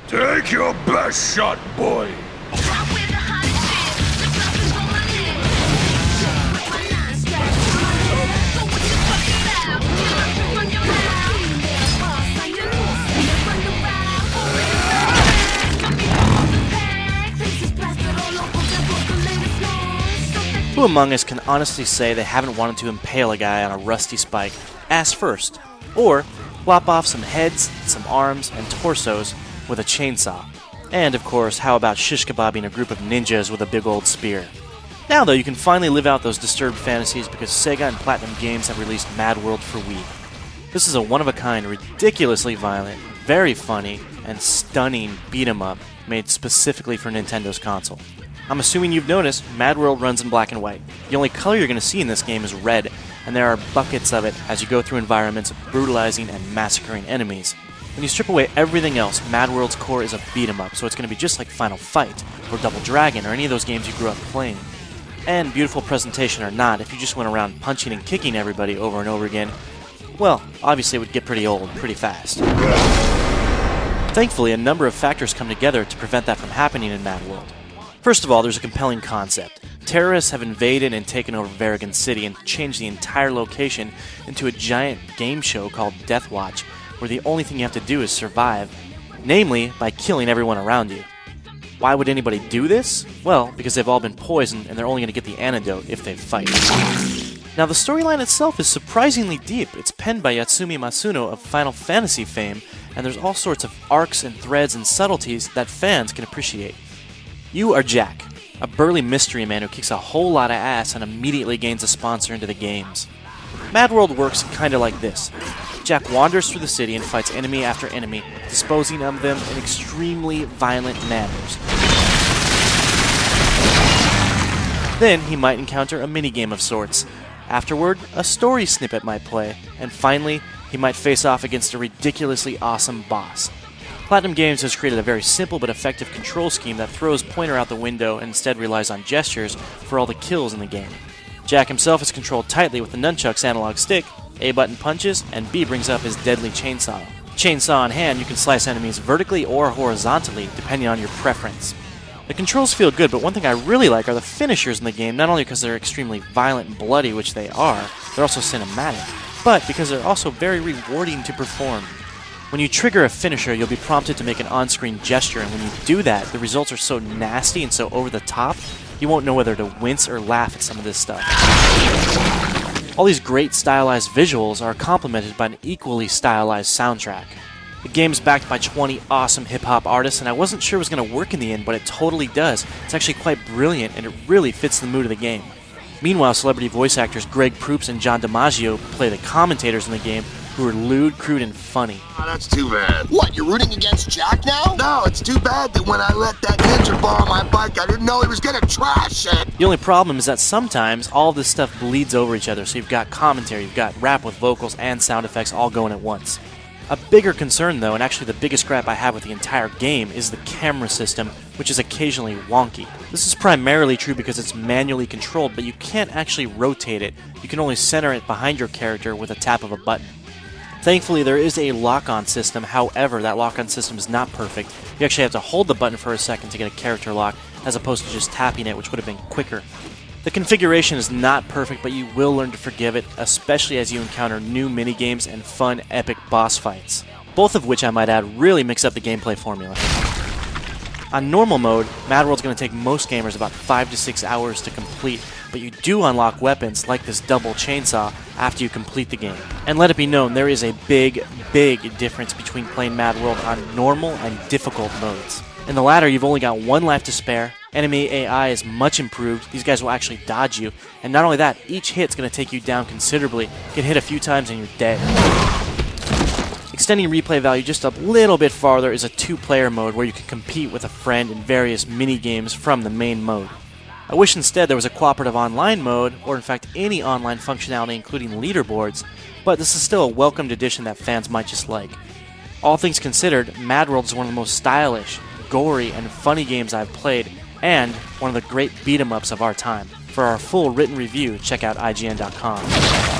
Take your best shot, boy! Who among us can honestly say they haven't wanted to impale a guy on a rusty spike, ass first, or lop off some heads, some arms, and torsos with a chainsaw? And of course, how about shish kebabbing a group of ninjas with a big old spear? Now though, you can finally live out those disturbed fantasies because Sega and Platinum Games have released Madworld for Wii. This is a one-of-a-kind, ridiculously violent, very funny, and stunning beat-em-up made specifically for Nintendo's console. I'm assuming you've noticed, Madworld runs in black and white. The only color you're going to see in this game is red, and there are buckets of it as you go through environments brutalizing and massacring enemies. When you strip away everything else, Madworld's core is a beat-em-up, so it's going to be just like Final Fight, or Double Dragon, or any of those games you grew up playing. And beautiful presentation or not, if you just went around punching and kicking everybody over and over again, well, obviously it would get pretty old pretty fast. Thankfully, a number of factors come together to prevent that from happening in Madworld. First of all, there's a compelling concept. Terrorists have invaded and taken over Varigan City and changed the entire location into a giant game show called Death Watch, where the only thing you have to do is survive, namely by killing everyone around you. Why would anybody do this? Well, because they've all been poisoned and they're only going to get the antidote if they fight. Now, the storyline itself is surprisingly deep. It's penned by Yatsumi Masuno of Final Fantasy fame, and there's all sorts of arcs and threads and subtleties that fans can appreciate. You are Jack, a burly mystery man who kicks a whole lot of ass and immediately gains a sponsor into the games. Madworld works kinda like this. Jack wanders through the city and fights enemy after enemy, disposing of them in extremely violent manners. Then he might encounter a minigame of sorts. Afterward, a story snippet might play, and finally, he might face off against a ridiculously awesome boss. Platinum Games has created a very simple but effective control scheme that throws pointer out the window and instead relies on gestures for all the kills in the game. Jack himself is controlled tightly with the nunchuck's analog stick, A button punches, and B brings up his deadly chainsaw. Chainsaw in hand, you can slice enemies vertically or horizontally, depending on your preference. The controls feel good, but one thing I really like are the finishers in the game, not only because they're extremely violent and bloody, which they are, they're also cinematic, but because they're also very rewarding to perform. When you trigger a finisher, you'll be prompted to make an on-screen gesture, and when you do that, the results are so nasty and so over the top, you won't know whether to wince or laugh at some of this stuff. All these great stylized visuals are complemented by an equally stylized soundtrack. The game's backed by 20 awesome hip-hop artists, and I wasn't sure it was going to work in the end, but it totally does. It's actually quite brilliant, and it really fits the mood of the game. Meanwhile, celebrity voice actors Greg Proops and John DiMaggio play the commentators in the game, who are lewd, crude, and funny. Oh, that's too bad. What, you're rooting against Jack now? No, it's too bad that when I let that ninja borrow my bike, I didn't know he was gonna trash it. The only problem is that sometimes all this stuff bleeds over each other, so you've got commentary, you've got rap with vocals and sound effects all going at once. A bigger concern though, and actually the biggest gripe I have with the entire game, is the camera system, which is occasionally wonky. This is primarily true because it's manually controlled, but you can't actually rotate it. You can only center it behind your character with a tap of a button. Thankfully, there is a lock-on system, however, that lock-on system is not perfect. You actually have to hold the button for a second to get a character lock, as opposed to just tapping it, which would have been quicker. The configuration is not perfect, but you will learn to forgive it, especially as you encounter new minigames and fun, epic boss fights. Both of which, I might add, really mix up the gameplay formula. On normal mode, Madworld's going to take most gamers about 5 to 6 hours to complete, but you do unlock weapons like this double chainsaw after you complete the game. And let it be known, there is a big difference between playing Madworld on normal and difficult modes. In the latter, you've only got one life to spare, enemy AI is much improved, these guys will actually dodge you, and not only that, each hit's going to take you down considerably. You can hit a few times and you're dead. Extending replay value just a little bit farther is a 2-player mode where you can compete with a friend in various mini-games from the main mode. I wish instead there was a cooperative online mode, or in fact any online functionality including leaderboards, but this is still a welcomed addition that fans might just like. All things considered, Madworld is one of the most stylish, gory, and funny games I've played, and one of the great beat-em-ups of our time. For our full written review, check out IGN.com.